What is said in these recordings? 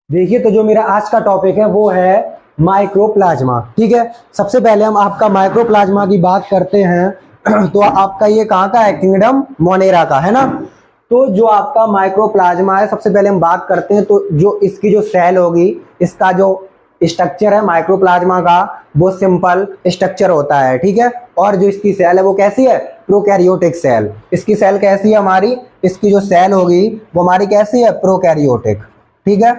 देखिए, तो जो मेरा आज का टॉपिक है वो है माइक्रोप्लाज्मा। ठीक है, सबसे पहले हम आपका माइक्रोप्लाज्मा की बात करते हैं तो आपका ये कहाँ का है? किंगडम मोनेरा का है ना। तो जो आपका माइक्रोप्लाज्मा है, सबसे पहले हम बात करते हैं तो जो इसकी जो सेल होगी, इसका जो स्ट्रक्चर है माइक्रोप्लाज्मा का, वो सिंपल स्ट्रक्चर होता है। ठीक है, और जो इसकी सेल है वो कैसी है? Prokaryotic cell. इसकी सेल कैसी है हमारी? इसकी जो सेल होगी वो हमारी कैसी है? प्रोकैरियोटिक। ठीक है,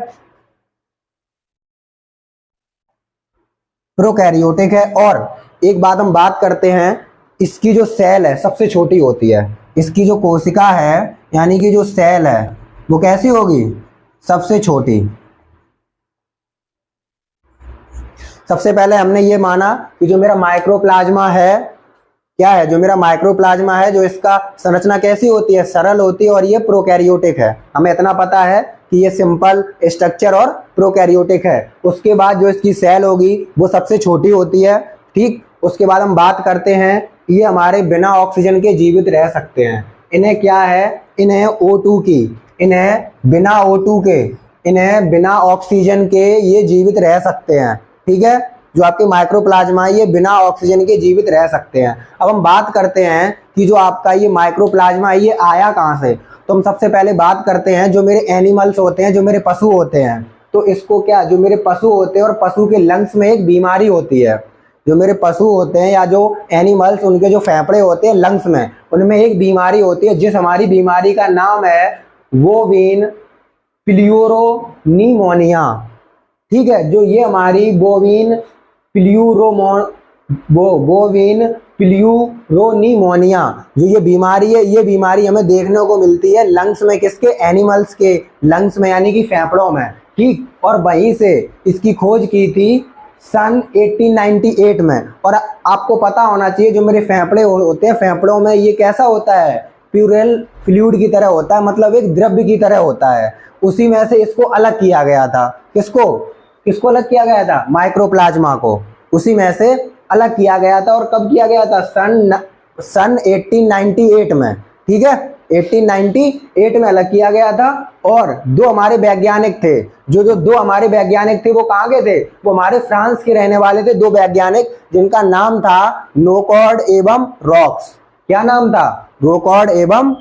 प्रोकैरियोटिक है। और एक बात हम बात करते हैं, इसकी जो सेल है सबसे छोटी होती है। इसकी जो कोशिका है यानी कि जो सेल है वो कैसी होगी? सबसे छोटी। सबसे पहले हमने ये माना कि जो मेरा माइक्रोप्लाज्मा है, क्या है? जो मेरा माइक्रोप्लाज्मा है, जो इसका संरचना कैसी होती है? सरल होती है, और ये प्रोकैरियोटिक है। हमें इतना पता है कि ये सिंपल स्ट्रक्चर और प्रोकैरियोटिक है। उसके बाद जो इसकी सेल होगी वो सबसे छोटी होती है। ठीक, उसके बाद हम बात करते हैं, ये हमारे बिना ऑक्सीजन के जीवित रह सकते हैं। इन्हें क्या है? इन्हें O2 की, इन्हें बिना O2 के, इन्हें बिना ऑक्सीजन के ये जीवित रह सकते हैं। ठीक है, जो आपके माइक्रोप्लाज्मा है ये बिना ऑक्सीजन के जीवित रह सकते हैं। अब हम बात करते हैं कि जो आपका ये माइक्रोप्लाज्मा है ये आया कहाँ से। तो हम सबसे पहले बात करते हैं, जो मेरे एनिमल्स होते हैं, जो मेरे पशु होते हैं, तो इसको क्या, जो मेरे पशु होते हैं और पशु के लंग्स में एक बीमारी होती है। जो मेरे पशु होते हैं या जो एनिमल्स, उनके जो फेफड़े होते हैं लंग्स में, उनमें एक बीमारी होती है, जिस हमारी बीमारी का नाम है बोविन प्लियूरोनीमोनिया। ठीक है, जो ये हमारी बोविन प्लियूरोनीमोनिया जो ये बीमारी है, ये बीमारी हमें देखने को मिलती है लंग्स में। किसके? एनिमल्स के लंग्स में, यानी कि फेफड़ों में। ठीक, और वहीं से इसकी खोज की थी सन 1898 में। और आपको पता होना चाहिए, जो मेरे फेफड़े होते हैं, फेफड़ों में ये कैसा होता है? प्यूरल फ्लूइड की तरह होता है, मतलब एक द्रव्य की तरह होता है। उसी में से इसको अलग किया गया था। किसको अलग किया गया था? माइक्रोप्लाज्मा को उसी में से अलग किया गया था। और कब किया गया था? सन 1898 में। ठीक है, 1898 में अलग किया गया था। और दो हमारे वैज्ञानिक थे, जो दो हमारे वैज्ञानिक थे वो कहाँ के थे? वो हमारे फ्रांस के रहने वाले थे। दो वैज्ञानिक जिनका नाम था नोकॉर्ड एवं रॉक्स। क्या नाम था? नोकॉर्ड एवं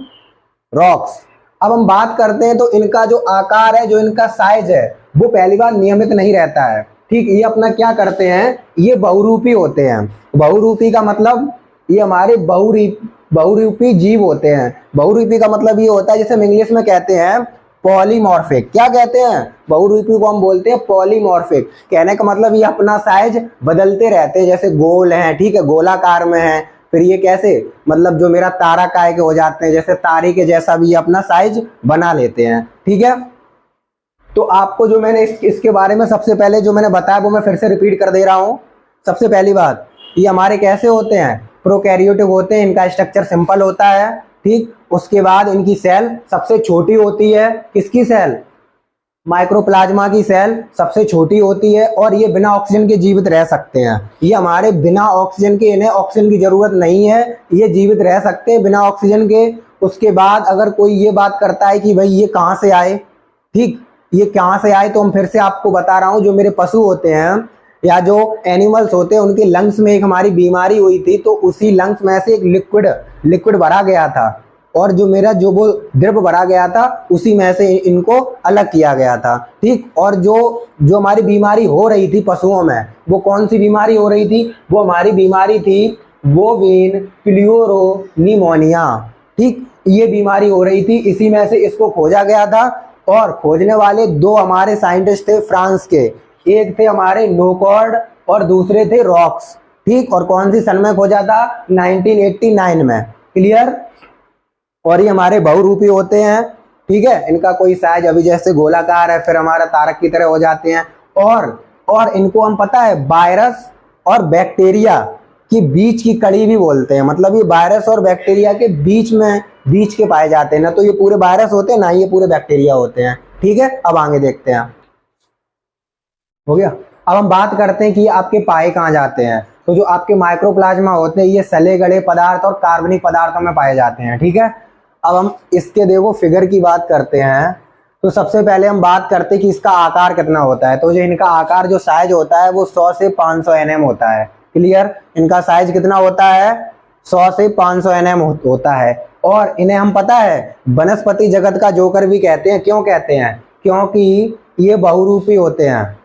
रॉक्स। अब हम बात करते हैं, तो इनका जो आकार है, जो इनका साइज है, वो पहली बार नियमित नहीं रहता है। ठीक, ये अपना क्या करते हैं? ये बहुरूपी होते हैं। बहुरूपी का मतलब ये हमारे बहुरूपी जीव होते हैं। बहुरूपी का मतलब ये होता है, जैसे हम इंग्लिश में कहते हैं पॉलीमॉर्फिक। क्या कहते हैं? बहुरूपी को हम बोलते हैं पॉलीमॉर्फिक। कहने का मतलब ये अपना साइज बदलते रहते हैं, जैसे गोल हैं, ठीक है, गोलाकार में है, फिर ये कैसे, मतलब जो मेरा तारा काय के हो जाते हैं, जैसे तारे के जैसा भी अपना साइज बना लेते हैं। ठीक है, तो आपको जो मैंने इसके बारे में सबसे पहले जो मैंने बताया वो मैं फिर से रिपीट कर दे रहा हूँ। सबसे पहली बात, ये हमारे कैसे होते हैं? प्रोकैरियोटिक होते हैं। इनका स्ट्रक्चर सिंपल होता है। ठीक, उसके बाद इनकी सेल सबसे छोटी होती है। किसकी सेल? माइक्रोप्लाज्मा की सेल सबसे छोटी होती है, और ये बिना ऑक्सीजन के जीवित रह सकते हैं। ये हमारे बिना ऑक्सीजन के, इन्हें ऑक्सीजन की जरूरत नहीं है, ये जीवित रह सकते हैं बिना ऑक्सीजन के। उसके बाद अगर कोई ये बात करता है कि भाई ये कहाँ से आए, ठीक, ये कहाँ से आए, तो हम फिर से आपको बता रहा हूँ, जो मेरे पशु होते हैं या जो एनिमल्स होते हैं, उनके लंग्स में एक हमारी बीमारी हुई थी, तो उसी लंग्स में से एक लिक्विड भरा गया था, और जो मेरा जो वो द्रव भरा गया था उसी में से इनको अलग किया गया था। ठीक, और जो हमारी बीमारी हो रही थी पशुओं में, वो कौन सी बीमारी हो रही थी? वो हमारी बीमारी थी बोविन प्लियूरोनीमोनिया। ठीक, ये बीमारी हो रही थी, इसी में से इसको खोजा गया था। और खोजने वाले दो हमारे साइंटिस्ट थे फ्रांस के, एक थे हमारे नोकॉर्ड और दूसरे थे रॉक्स। ठीक, और कौन सी सन में खोजा था? 1989 में। क्लियर? और ये हमारे बहुरूपी होते हैं। ठीक है, इनका कोई साइज अभी जैसे गोलाकार है, फिर हमारा तारक की तरह हो जाते हैं। और इनको हम पता है वायरस और बैक्टीरिया की बीच की कड़ी भी बोलते हैं। मतलब ये वायरस और बैक्टीरिया के बीच के पाए जाते हैं। ना तो ये पूरे वायरस होते हैं, ना ये पूरे बैक्टीरिया होते हैं। ठीक है, अब आगे देखते हैं। हो गया। अब हम बात करते हैं कि आपके पाए कहाँ जाते हैं। तो जो आपके माइक्रोप्लाज्मा होते हैं, ये सले गले पदार्थ और कार्बनिक पदार्थों में पाए जाते हैं। ठीक है, अब हम इसके देखो फिगर की बात करते हैं। तो सबसे पहले हम बात करते हैं कि इसका आकार कितना होता है। तो जो इनका आकार जो साइज होता है वो 100 से 500 nm होता है। क्लियर, इनका साइज कितना होता है, 100 से 500 nm होता है। और इन्हें हम पता है वनस्पति जगत का जोकर भी कहते हैं। क्यों कहते हैं, क्योंकि ये बहुरूपी होते हैं।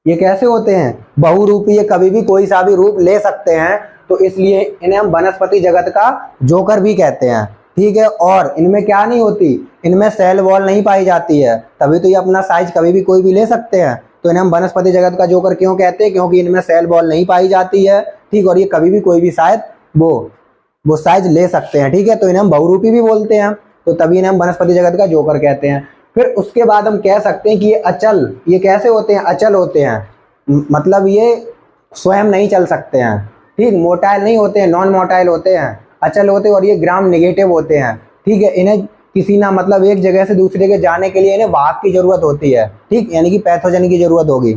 ये कैसे होते हैं, बहुरूपी, ये कभी भी कोई सा भी रूप ले सकते हैं, तो इसलिए इन्हें हम वनस्पति जगत का जोकर भी कहते हैं। ठीक है, और इनमें क्या नहीं होती, इनमें सेल वॉल नहीं पाई जाती है, तभी तो ये अपना साइज कभी भी कोई भी ले सकते हैं। तो इन्हें हम वनस्पति जगत का जोकर क्यों कहते हैं, क्योंकि इनमें सेल वॉल नहीं पाई जाती है। ठीक, और ये कभी भी कोई भी शायद वो साइज ले सकते हैं। ठीक है, तो इन्हें हम बहुरूपी भी बोलते हैं, तो तभी इन्हें हम वनस्पति जगत का जोकर कहते हैं। फिर उसके बाद हम कह सकते हैं कि ये अचल, ये कैसे होते हैं, अचल होते हैं, मतलब ये स्वयं नहीं चल सकते हैं। ठीक, मोटाइल नहीं होते हैं, नॉन मोटाइल होते हैं, अचल होते हैं, और ये ग्राम नेगेटिव होते हैं। ठीक है, इन्हें किसी ना मतलब एक जगह से दूसरे के जाने के लिए इन्हें वाहक की जरूरत होती है। ठीक, यानी कि पैथोजन की जरूरत होगी।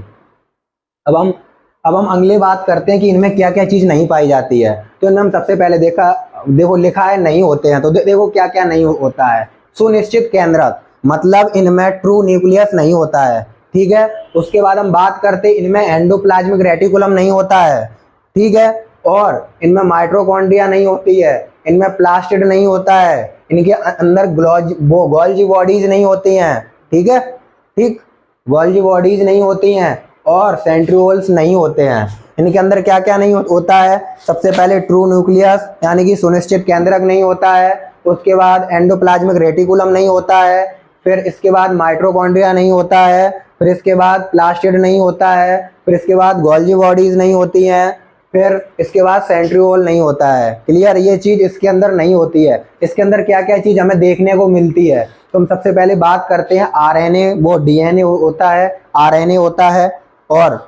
अब हम अगली बात करते हैं कि इनमें क्या क्या चीज नहीं पाई जाती है। तो इनमें हम सबसे पहले देखो लिखा है नहीं होते हैं, तो देखो क्या क्या नहीं होता है। सुनिश्चित केंद्रक, मतलब इनमें ट्रू न्यूक्लियस नहीं होता है। ठीक है, उसके बाद हम बात करते हैं इनमें एंडोप्लाज्मिक रेटिकुलम नहीं होता है। ठीक है, और इनमें माइटोकॉन्ड्रिया नहीं होती है, इनमें प्लास्टिड नहीं होता है, इनके अंदर गोल्जी बॉडीज नहीं होती हैं। ठीक है, ठीक, गोल्जी बॉडीज नहीं होती हैं, और सेंट्रियोल्स नहीं होते हैं। इनके अंदर क्या क्या नहीं होता है, सबसे पहले ट्रू न्यूक्लियस यानी कि सुनिश्चित केंद्रक नहीं होता है, उसके बाद एंडोप्लाज्मिक रेटिकुलम नहीं होता है, फिर इसके बाद माइटोकॉन्ड्रिया नहीं होता है, फिर इसके बाद प्लास्टिड नहीं होता है, फिर इसके बाद गोल्जी बॉडीज नहीं होती हैं, फिर इसके बाद सेंट्रियोल नहीं होता है। क्लियर, ये चीज इसके अंदर नहीं होती है। इसके अंदर क्या क्या चीज हमें देखने को मिलती है, तो हम सबसे पहले बात करते हैं आरएनए, वो डीएनए होता है, आरएनए होता है, और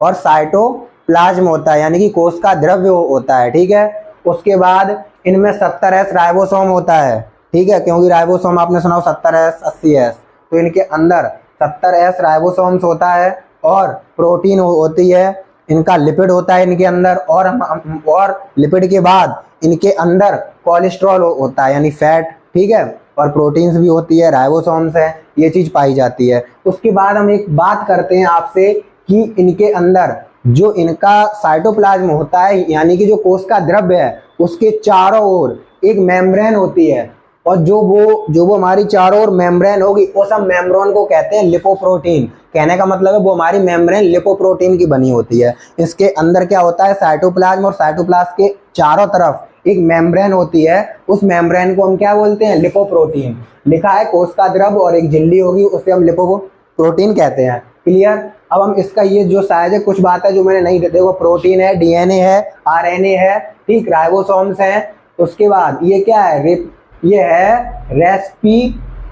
साइटोप्लाज्म होता है, यानी कि कोश का द्रव्य होता है। ठीक है, उसके बाद इनमें 70S राइबोसोम होता है। ठीक है, क्योंकि राइबोसोम आपने सुना हो 70S 80S, तो इनके अंदर 70S राइबोसोम्स होता है, और प्रोटीन होती है, इनका लिपिड होता है इनके अंदर, और लिपिड के बाद इनके अंदर कोलेस्ट्रॉल होता है यानी फैट। ठीक है, और प्रोटीन्स भी होती है, राइबोसोम्स है, ये चीज पाई जाती है। उसके बाद हम एक बात करते हैं आपसे कि इनके अंदर जो इनका साइटोप्लाज्म होता है, यानी कि जो कोश का द्रव्य है, उसके चारों ओर एक मेम्ब्रेन होती है, और जो वो हमारी चारों ओर मेम्ब्रेन होगी, उस हम मेम्ब्रेन को कहते हैं लिपोप्रोटीन। कहने का मतलब है वो हमारी मेम्ब्रेन लिपोप्रोटीन की बनी होती है। इसके अंदर क्या होता है, साइटोप्लाज्म, और साइटोप्लाज्म के चारों तरफ एक मेम्ब्रेन होती है, उस मेम्ब्रेन को हम क्या बोलते हैं, लिपोप्रोटीन। लिखा है कोश का द्रव्य और एक झिल्ली होगी, उसे हम लिपोप्रोटीन कहते हैं। क्लियर, अब हम इसका ये जो साइज है, कुछ बात है जो मैंने नहीं देखो, प्रोटीन है, डीएनए है, आरएनए है, ठीक, राइबोसोम्स हैं। उसके बाद ये क्या है, ये है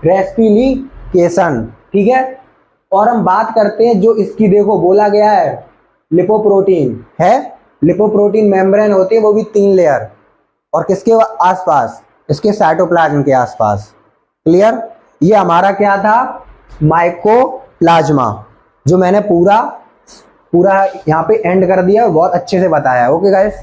रेस्पिलिकेशन। ठीक है, और हम बात करते हैं जो इसकी देखो बोला गया है लिपोप्रोटीन है, लिपोप्रोटीन मेम्ब्रेन होती है, वो भी 3 लेयर, और किसके आसपास, इसके साइटोप्लाज्म के आसपास। क्लियर, ये हमारा क्या था, माइकोप्लाज्मा, जो मैंने पूरा यहाँ पे एंड कर दिया, बहुत अच्छे से बताया। Okay guys.